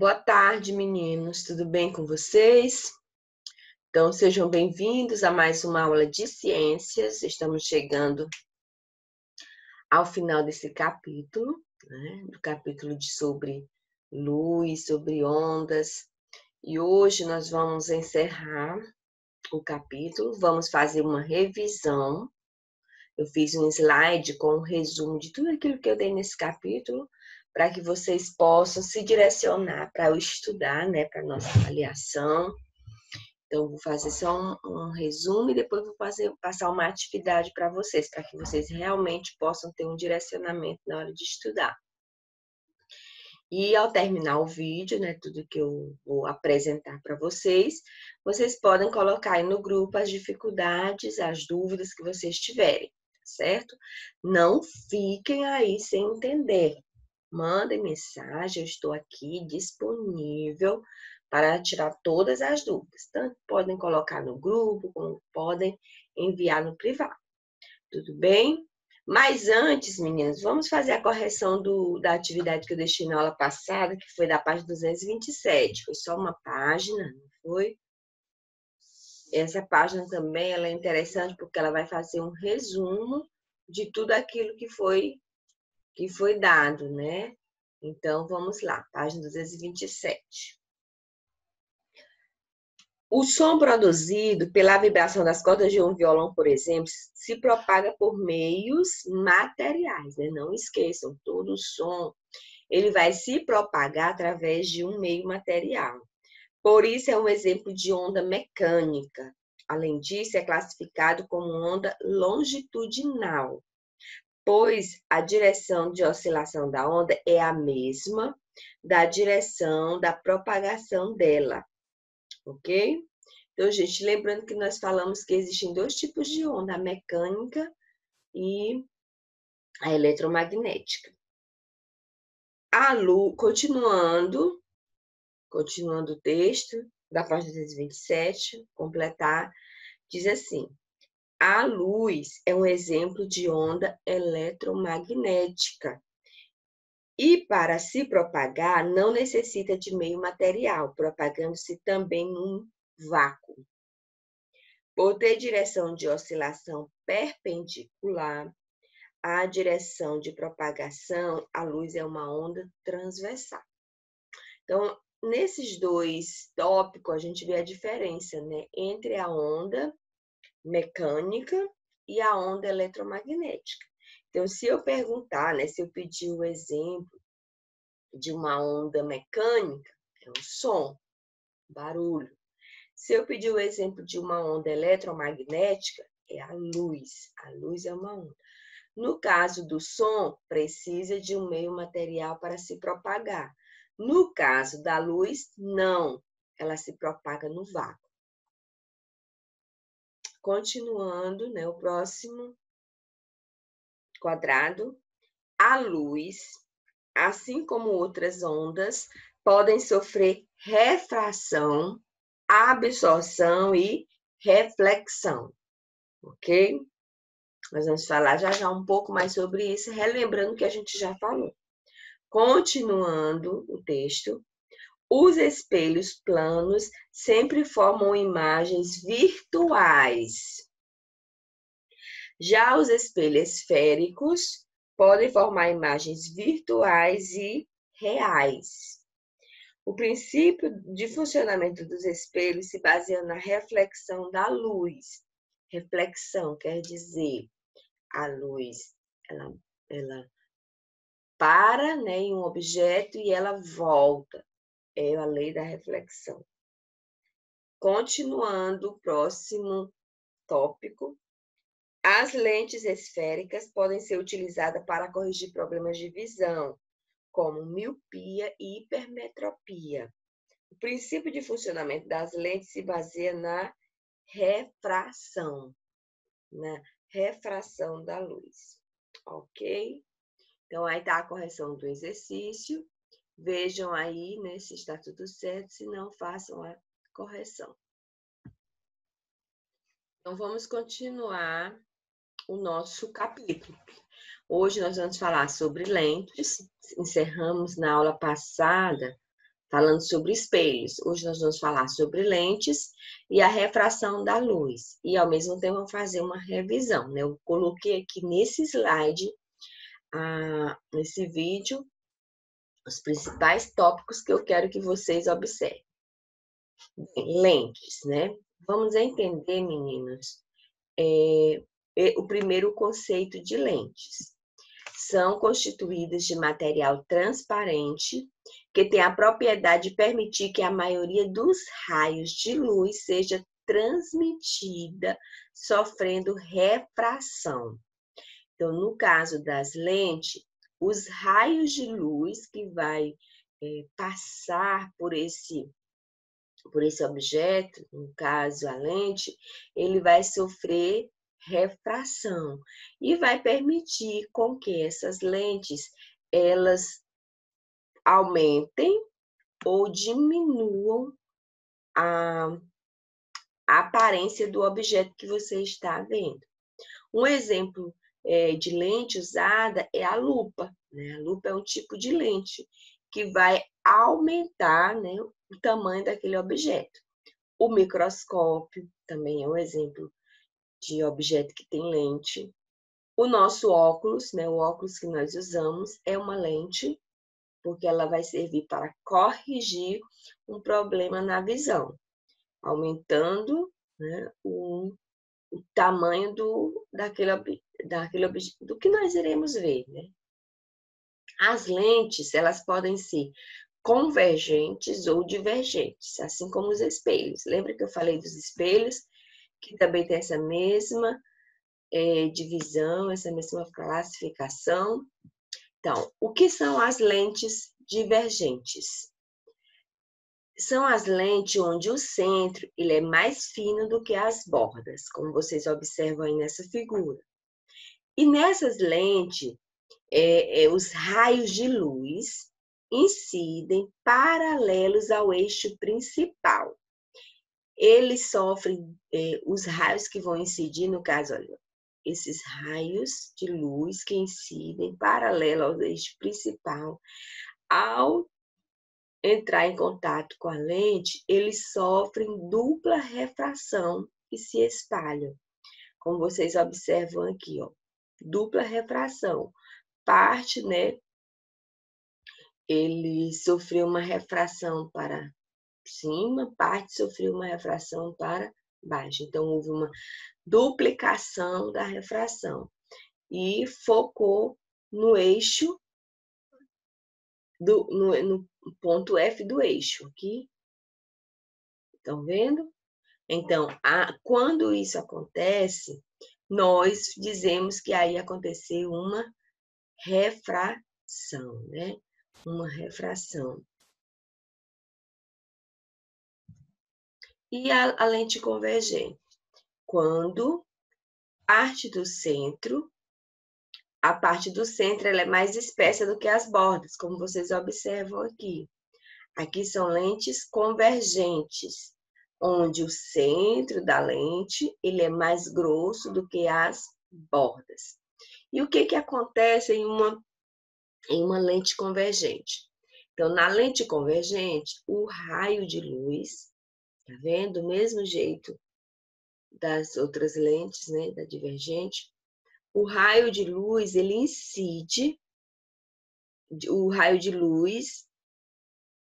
Boa tarde, meninos. Tudo bem com vocês? Então, sejam bem-vindos a mais uma aula de ciências. Estamos chegando ao final desse capítulo, né? Do capítulo sobre luz, sobre ondas. E hoje nós vamos encerrar o capítulo, vamos fazer uma revisão. Eu fiz um slide com um resumo de tudo aquilo que eu dei nesse capítulo, para que vocês possam se direcionar para eu estudar, né, para a nossa avaliação. Então, vou fazer só um resumo e depois vou passar uma atividade para vocês, para que vocês realmente possam ter um direcionamento na hora de estudar. E ao terminar o vídeo, né, tudo que eu vou apresentar para vocês, vocês podem colocar aí no grupo as dificuldades, as dúvidas que vocês tiverem, certo? Não fiquem aí sem entender. Mandem mensagem, eu estou aqui disponível para tirar todas as dúvidas. Tanto podem colocar no grupo, como podem enviar no privado. Tudo bem? Mas antes, meninas, vamos fazer a correção da atividade que eu deixei na aula passada, que foi da página 227. Foi só uma página, não foi? Essa página também ela é interessante porque ela vai fazer um resumo de tudo aquilo que foi dado, né? Então, vamos lá, página 227. O som produzido pela vibração das cordas de um violão, por exemplo, se propaga por meios materiais, né? Não esqueçam, todo som ele vai se propagar através de um meio material. Por isso, é um exemplo de onda mecânica. Além disso, é classificado como onda longitudinal, pois a direção de oscilação da onda é a mesma da direção da propagação dela, ok? Então, gente, lembrando que nós falamos que existem dois tipos de onda, a mecânica e a eletromagnética. A luz, continuando o texto da página 227, completar, diz assim: a luz é um exemplo de onda eletromagnética. E para se propagar, não necessita de meio material, propagando-se também num vácuo. Por ter direção de oscilação perpendicular à direção de propagação, a luz é uma onda transversal. Então, nesses dois tópicos, a gente vê a diferença, né, entre a onda mecânica e a onda eletromagnética. Então, se eu perguntar, né, se eu pedir o exemplo de uma onda mecânica, é um som, barulho. Se eu pedir o exemplo de uma onda eletromagnética, é a luz. A luz é uma onda. No caso do som, precisa de um meio material para se propagar. No caso da luz, não. Ela se propaga no vácuo. Continuando, né, o próximo quadrado. A luz, assim como outras ondas, podem sofrer refração, absorção e reflexão, ok? Nós vamos falar já já um pouco mais sobre isso, relembrando o que a gente já falou. Continuando o texto, os espelhos planos sempre formam imagens virtuais. Já os espelhos esféricos podem formar imagens virtuais e reais. O princípio de funcionamento dos espelhos se baseia na reflexão da luz. Reflexão quer dizer a luz, ela para, né, em um objeto e ela volta. É a lei da reflexão. Continuando o próximo tópico. As lentes esféricas podem ser utilizadas para corrigir problemas de visão, como miopia e hipermetropia. O princípio de funcionamento das lentes se baseia na refração da luz, ok? Então, aí está a correção do exercício. Vejam aí, né, se está tudo certo, se não, façam a correção. Então, vamos continuar o nosso capítulo. Hoje nós vamos falar sobre lentes. Encerramos na aula passada falando sobre espelhos. Hoje nós vamos falar sobre lentes e a refração da luz. E, ao mesmo tempo, vamos fazer uma revisão, né? Eu coloquei aqui nesse slide, nesse vídeo, os principais tópicos que eu quero que vocês observem. Lentes, né? Vamos entender, meninos, o primeiro conceito de lentes. São constituídas de material transparente que tem a propriedade de permitir que a maioria dos raios de luz seja transmitida sofrendo refração. Então, no caso das lentes, os raios de luz que vai passar por esse objeto, no caso a lente, ele vai sofrer refração e vai permitir com que essas lentes elas aumentem ou diminuam a aparência do objeto que você está vendo. Um exemplo de lente usada é a lupa, né? A lupa é um tipo de lente que vai aumentar, né, o tamanho daquele objeto. O microscópio também é um exemplo de objeto que tem lente. O nosso óculos, né, o óculos que nós usamos, é uma lente, porque ela vai servir para corrigir um problema na visão, aumentando, né, o tamanho do que nós iremos ver, né? As lentes, elas podem ser convergentes ou divergentes, assim como os espelhos. Lembra que eu falei dos espelhos, que também tem essa mesma divisão, essa mesma classificação? Então, o que são as lentes divergentes? São as lentes onde o centro ele é mais fino do que as bordas, como vocês observam aí nessa figura. E nessas lentes, os raios de luz incidem paralelos ao eixo principal. Eles sofrem, os raios que vão incidir, no caso, olha, esses raios de luz que incidem paralelo ao eixo principal, ao entrar em contato com a lente, eles sofrem dupla refração e se espalham. Como vocês observam aqui, ó, dupla refração. Parte, né, ele sofreu uma refração para cima, parte sofreu uma refração para baixo. Então, houve uma duplicação da refração e focou no eixo, no ponto F do eixo aqui. Estão vendo? Então, quando isso acontece, nós dizemos que aí aconteceu uma refração, né? Uma refração. E a lente convergente? Quando a parte do centro ela é mais espessa do que as bordas, como vocês observam aqui. Aqui são lentes convergentes, onde o centro da lente ele é mais grosso do que as bordas. E o que acontece em uma lente convergente? Então, na lente convergente, o raio de luz, tá vendo? Do mesmo jeito das outras lentes, né, da divergente, o raio de luz, ele incide, o raio de luz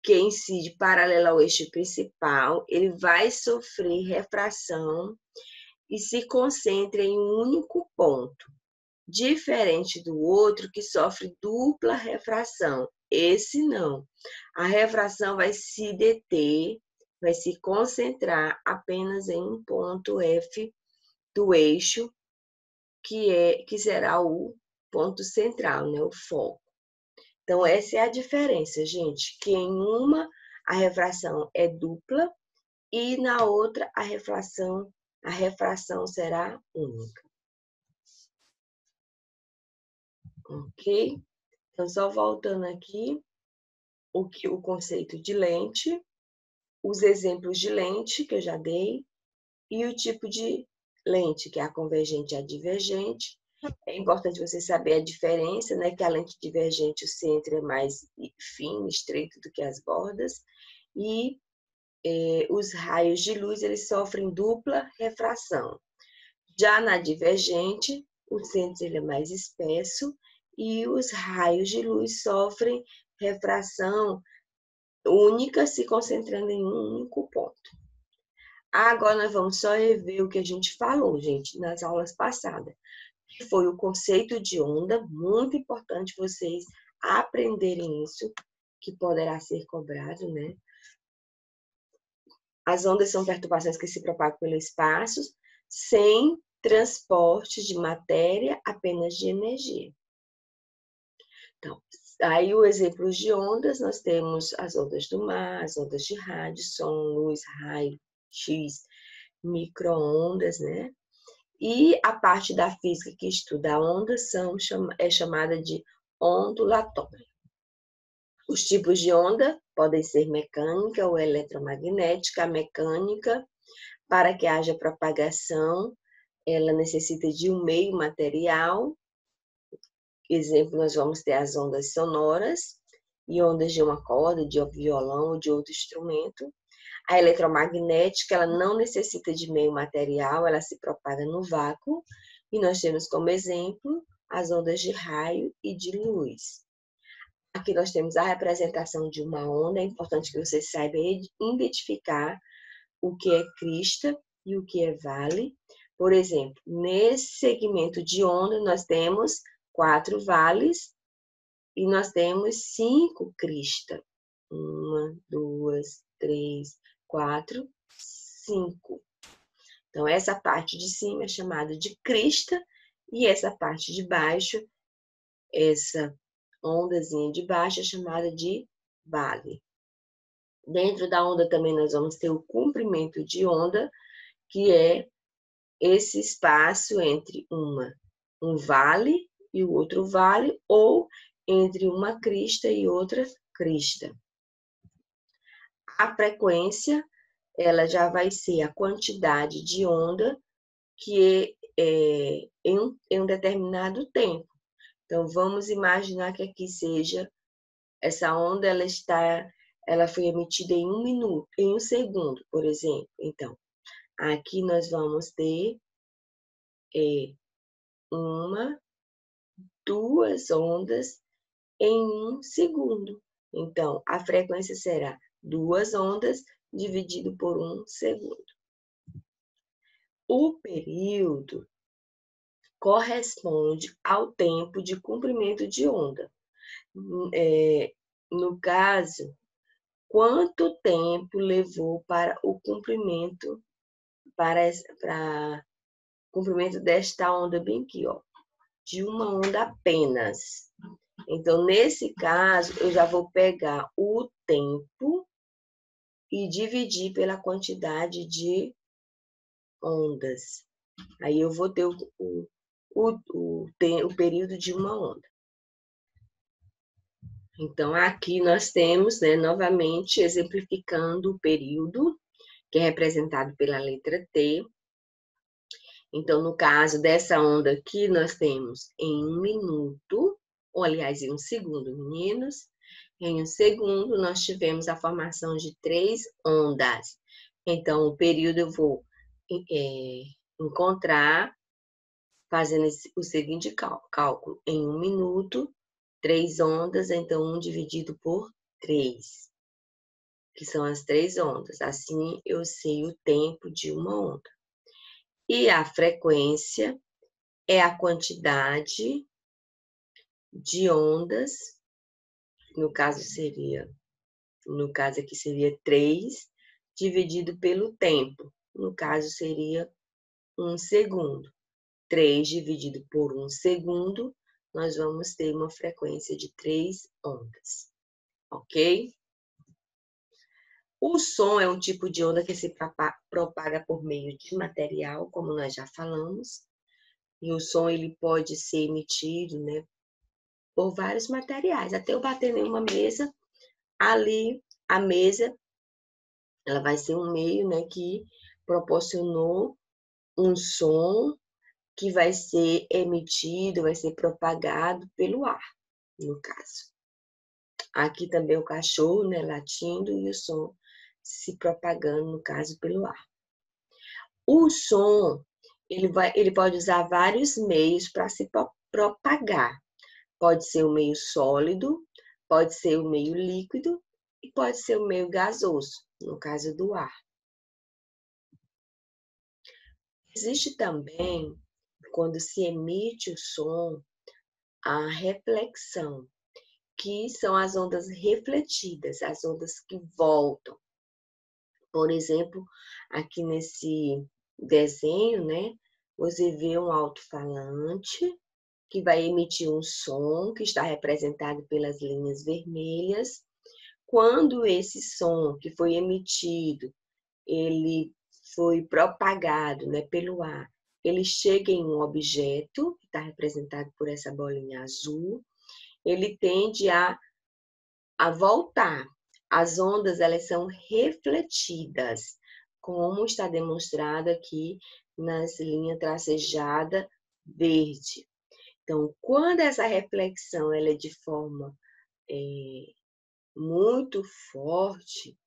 que incide paralelo ao eixo principal, ele vai sofrer refração e se concentra em um único ponto, diferente do outro que sofre dupla refração. Esse não. A refração vai se deter, vai se concentrar apenas em um ponto F do eixo, que será o ponto central, né, o foco. Então, essa é a diferença, gente, que em uma a refração é dupla e na outra a refração será única. Ok? Então, só voltando aqui, o conceito de lente, os exemplos de lente que eu já dei, e o tipo de lente, que é a convergente e a divergente, É importante você saber a diferença, né? Que a lente divergente, o centro é mais fino, estreito do que as bordas. E os raios de luz, eles sofrem dupla refração. Já na divergente, o centro ele é mais espesso e os raios de luz sofrem refração única, se concentrando em um único ponto. Agora nós vamos só rever o que a gente falou, gente, nas aulas passadas. Que foi o conceito de onda, muito importante vocês aprenderem isso, que poderá ser cobrado, né? As ondas são perturbações que se propagam pelo espaço, sem transporte de matéria, apenas de energia. Então, aí os exemplos de ondas, nós temos as ondas do mar, as ondas de rádio, som, luz, raio, X, micro-ondas, né? E a parte da física que estuda a onda é chamada de ondulatória. Os tipos de onda podem ser mecânica ou eletromagnética. A mecânica, para que haja propagação, ela necessita de um meio material. Exemplo, nós vamos ter as ondas sonoras e ondas de uma corda, de um violão ou de outro instrumento. A eletromagnética, ela não necessita de meio material, ela se propaga no vácuo. E nós temos como exemplo as ondas de raio e de luz. Aqui nós temos a representação de uma onda. É importante que você saiba identificar o que é crista e o que é vale. Por exemplo, nesse segmento de onda, nós temos 4 vales e nós temos 5 cristas. 1, 2, 3, 4, 5. Então, essa parte de cima é chamada de crista e essa parte de baixo, essa ondazinha de baixo é chamada de vale. Dentro da onda também nós vamos ter o comprimento de onda, que é esse espaço entre um vale e o outro vale, ou entre uma crista e outra crista. A frequência, ela já vai ser a quantidade de onda que é em um determinado tempo. Então, vamos imaginar que aqui seja, essa onda, ela foi emitida em 1 minuto, em 1 segundo, por exemplo. Então, aqui nós vamos ter 1, 2 ondas em 1 segundo. Então, a frequência será 2 ondas dividido por 1 segundo. O período corresponde ao tempo de comprimento de onda. No caso, quanto tempo levou para o comprimento, para comprimento desta onda bem aqui, ó, de uma onda apenas. Então, nesse caso, eu já vou pegar o tempo e dividir pela quantidade de ondas. Aí eu vou ter o período de uma onda. Então, aqui nós temos, né, novamente, exemplificando o período, que é representado pela letra T. Então, no caso dessa onda aqui, nós temos em 1 minuto, ou aliás, em 1 segundo, meninos. Em 1 segundo, nós tivemos a formação de 3 ondas. Então, o período eu vou encontrar fazendo o seguinte cálculo. Em 1 minuto, 3 ondas, então 1 dividido por 3, que são as 3 ondas. Assim, eu sei o tempo de uma onda. E a frequência é a quantidade de ondas, no caso aqui seria 3, dividido pelo tempo. No caso, seria 1 segundo. 3 dividido por 1 segundo, nós vamos ter uma frequência de 3 ondas. Ok? O som é um tipo de onda que se propaga por meio de material, como nós já falamos. E o som ele pode ser emitido, né, por vários materiais. Até eu bater em uma mesa, ali a mesa, ela vai ser um meio, né, que proporcionou um som que vai ser emitido, vai ser propagado pelo ar, no caso. Aqui também o cachorro, né, latindo e o som se propagando, no caso, pelo ar. O som, ele pode usar vários meios para se propagar. Pode ser o meio sólido, pode ser o meio líquido e pode ser o meio gasoso, no caso do ar. Existe também, quando se emite o som, a reflexão, que são as ondas refletidas, as ondas que voltam. Por exemplo, aqui nesse desenho, né, você vê um alto-falante que vai emitir um som que está representado pelas linhas vermelhas. Quando esse som que foi emitido, ele foi propagado, né, pelo ar, ele chega em um objeto, que está representado por essa bolinha azul, ele tende a voltar. As ondas, elas são refletidas, como está demonstrado aqui nas linhas tracejadas verde. Então, quando essa reflexão ela é de forma muito forte,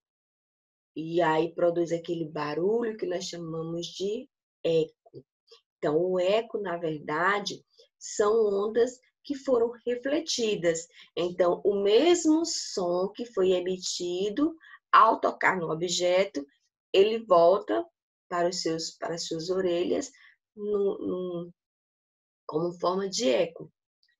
e aí produz aquele barulho que nós chamamos de eco. Então, o eco, na verdade, são ondas que foram refletidas. Então, o mesmo som que foi emitido ao tocar no objeto, ele volta para as suas orelhas como forma de eco.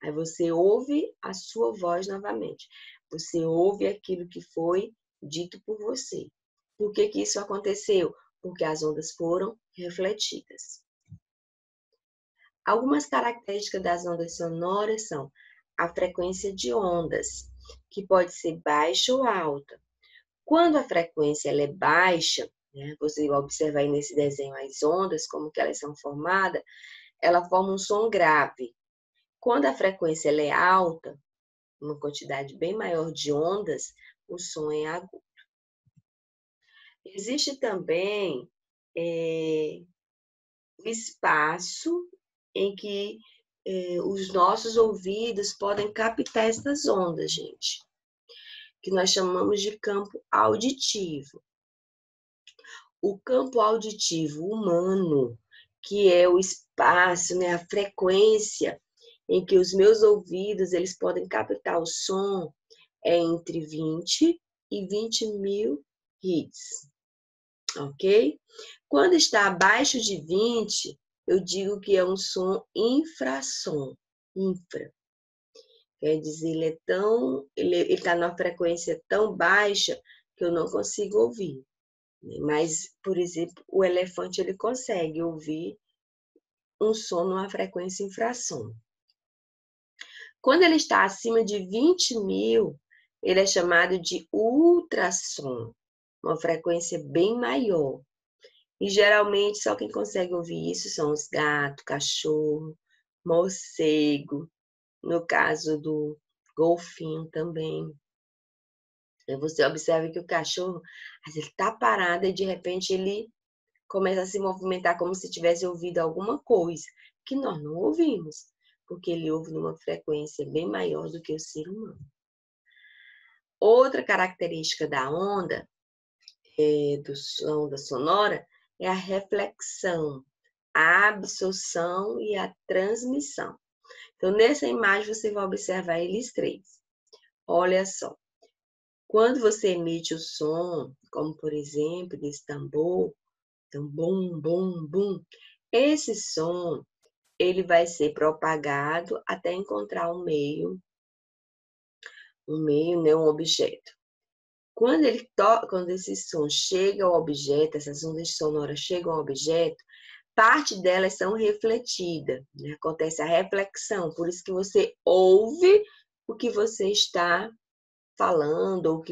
Aí você ouve a sua voz novamente. Você ouve aquilo que foi dito por você. Por que que isso aconteceu? Porque as ondas foram refletidas. Algumas características das ondas sonoras são a frequência de ondas, que pode ser baixa ou alta. Quando a frequência ela é baixa, né, você vai observar aí nesse desenho as ondas, como que elas são formadas, ela forma um som grave. Quando a frequência ela é alta, uma quantidade bem maior de ondas, o som é agudo. Existe também o espaço em que os nossos ouvidos podem captar essas ondas, gente, que nós chamamos de campo auditivo. O campo auditivo humano, que é o espaço, né, a frequência em que os meus ouvidos eles podem captar o som, é entre 20 e 20 mil Hz, ok? Quando está abaixo de 20, eu digo que é um som infrassom, infra. Quer dizer, ele está numa frequência tão baixa que eu não consigo ouvir. Mas, por exemplo, o elefante ele consegue ouvir um som numa frequência infrassom. Quando ele está acima de 20 mil, ele é chamado de ultrassom, uma frequência bem maior. E geralmente só quem consegue ouvir isso são os gatos, cachorro, morcego, no caso do golfinho também. Aí você observa que o cachorro, ele está parado e de repente ele começa a se movimentar como se tivesse ouvido alguma coisa que nós não ouvimos, porque ele ouve numa frequência bem maior do que o ser humano. Outra característica da onda, onda sonora, é a reflexão, a absorção e a transmissão. Então, nessa imagem, você vai observar eles três. Olha só. Quando você emite o som, como por exemplo, desse tambor, então, bum, bum, bum, esse som, ele vai ser propagado até encontrar um meio, né, um objeto. Quando esse som chega ao objeto, essas ondas sonoras chegam ao objeto, parte delas são refletidas, né? Acontece a reflexão, por isso que você ouve o que você está falando, ou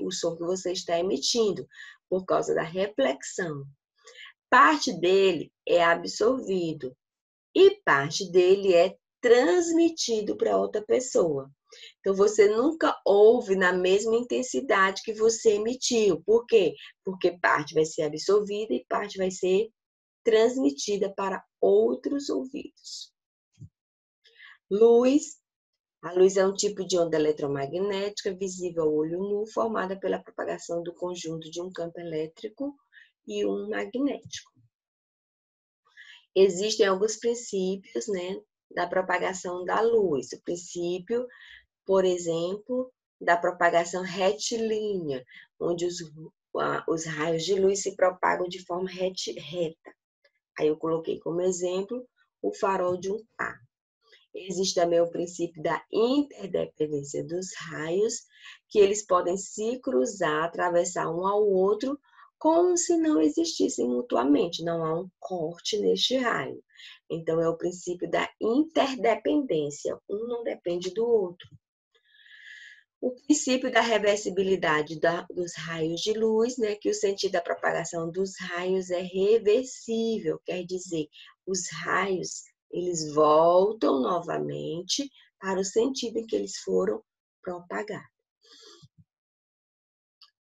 o som que você está emitindo, por causa da reflexão. Parte dele é absorvido e parte dele é transmitido para outra pessoa. Então, você nunca ouve na mesma intensidade que você emitiu. Por quê? Porque parte vai ser absorvida e parte vai ser transmitida para outros ouvidos. Luz. A luz é um tipo de onda eletromagnética visível ao olho nu, formada pela propagação do conjunto de um campo elétrico e um magnético. Existem alguns princípios, né, da propagação da luz. O princípio, por exemplo, da propagação retilínea, onde os raios de luz se propagam de forma reta. Aí eu coloquei como exemplo o farol de um carro. Existe também o princípio da interdependência dos raios, que eles podem se cruzar, atravessar um ao outro, como se não existissem mutuamente, não há um corte neste raio. Então, é o princípio da interdependência, um não depende do outro. O princípio da reversibilidade dos raios de luz, né, que o sentido da propagação dos raios é reversível, quer dizer, os raios eles voltam novamente para o sentido em que eles foram propagados.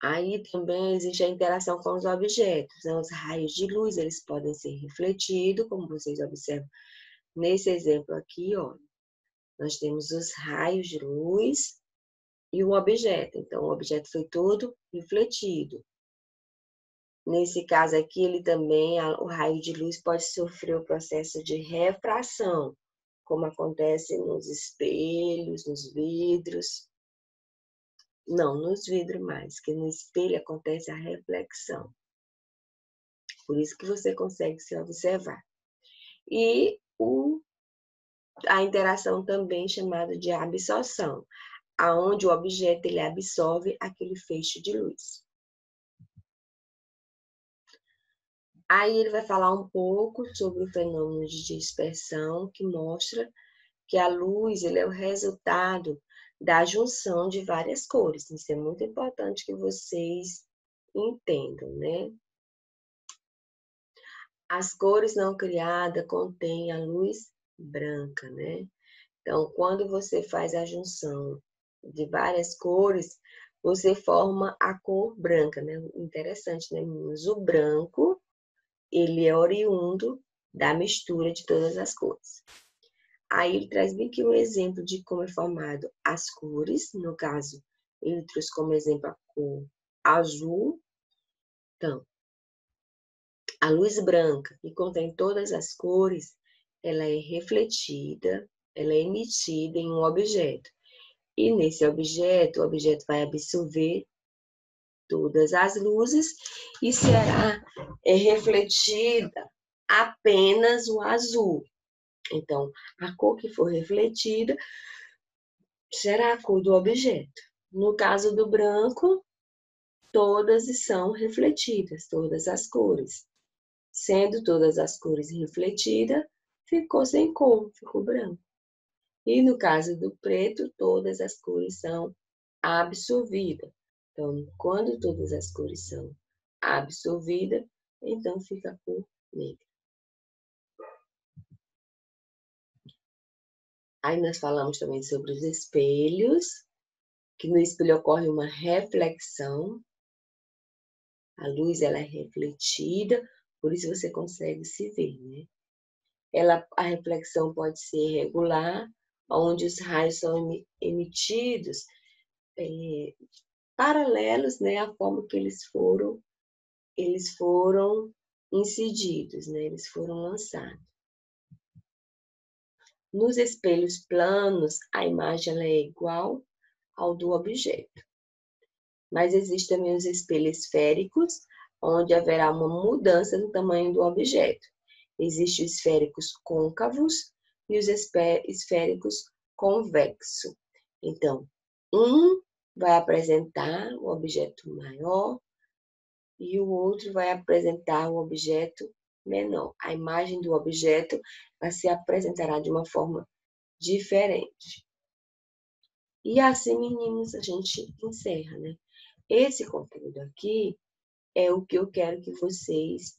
Aí também existe a interação com os objetos, né? Os raios de luz, eles podem ser refletidos, como vocês observam nesse exemplo aqui, ó. Nós temos os raios de luz e o objeto. Então, o objeto foi todo refletido. Nesse caso aqui, ele também, o raio de luz pode sofrer o processo de refração, como acontece nos espelhos, nos vidros. Não, nos vidros mais, que no espelho acontece a reflexão. Por isso que você consegue se observar. E a interação também chamada de absorção, aonde o objeto ele absorve aquele feixe de luz. Aí ele vai falar um pouco sobre o fenômeno de dispersão, que mostra que a luz ele é o resultado da junção de várias cores. Isso é muito importante que vocês entendam, né? As cores não criadas contêm a luz branca, né? Então, quando você faz a junção de várias cores, você forma a cor branca, né? Interessante, né, meninas? O branco, ele é oriundo da mistura de todas as cores. Aí ele traz bem aqui um exemplo de como é formado as cores. No caso, ele trouxe como exemplo a cor azul. Então, a luz branca, que contém todas as cores, ela é refletida, ela é emitida em um objeto. E nesse objeto, o objeto vai absorver todas as luzes e será refletida apenas o azul. Então, a cor que for refletida será a cor do objeto. No caso do branco, todas são refletidas, todas as cores. Sendo todas as cores refletidas, ficou sem cor, ficou branco. E no caso do preto, todas as cores são absorvidas. Então, quando todas as cores são absorvidas, então fica a cor negra. Aí nós falamos também sobre os espelhos, que no espelho ocorre uma reflexão. A luz ela é refletida, por isso você consegue se ver, né? A reflexão pode ser regular, onde os raios são emitidos paralelos, né, à forma que eles foram incididos, né? Eles foram lançados. Nos espelhos planos, a imagem ela é igual ao do objeto. Mas existem também os espelhos esféricos, onde haverá uma mudança no tamanho do objeto. Existem os esféricos côncavos e os esféricos convexos. Então, um vai apresentar o objeto maior e o outro vai apresentar o objeto menor. A imagem do objeto vai se apresentará de uma forma diferente. E assim, meninos, a gente encerra, né? Esse conteúdo aqui é o que eu quero que vocês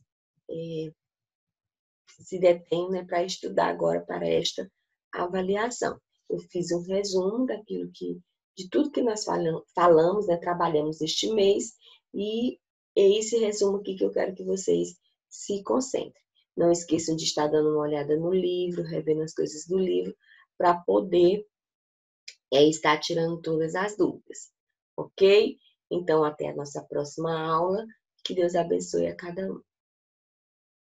se detenham, né, para estudar agora para esta avaliação. Eu fiz um resumo de tudo que nós falamos, né, trabalhamos este mês, e é esse resumo aqui que eu quero que vocês se concentrem. Não esqueçam de estar dando uma olhada no livro, revendo as coisas do livro, para poder estar tirando todas as dúvidas, ok? Então, até a nossa próxima aula. Que Deus abençoe a cada um.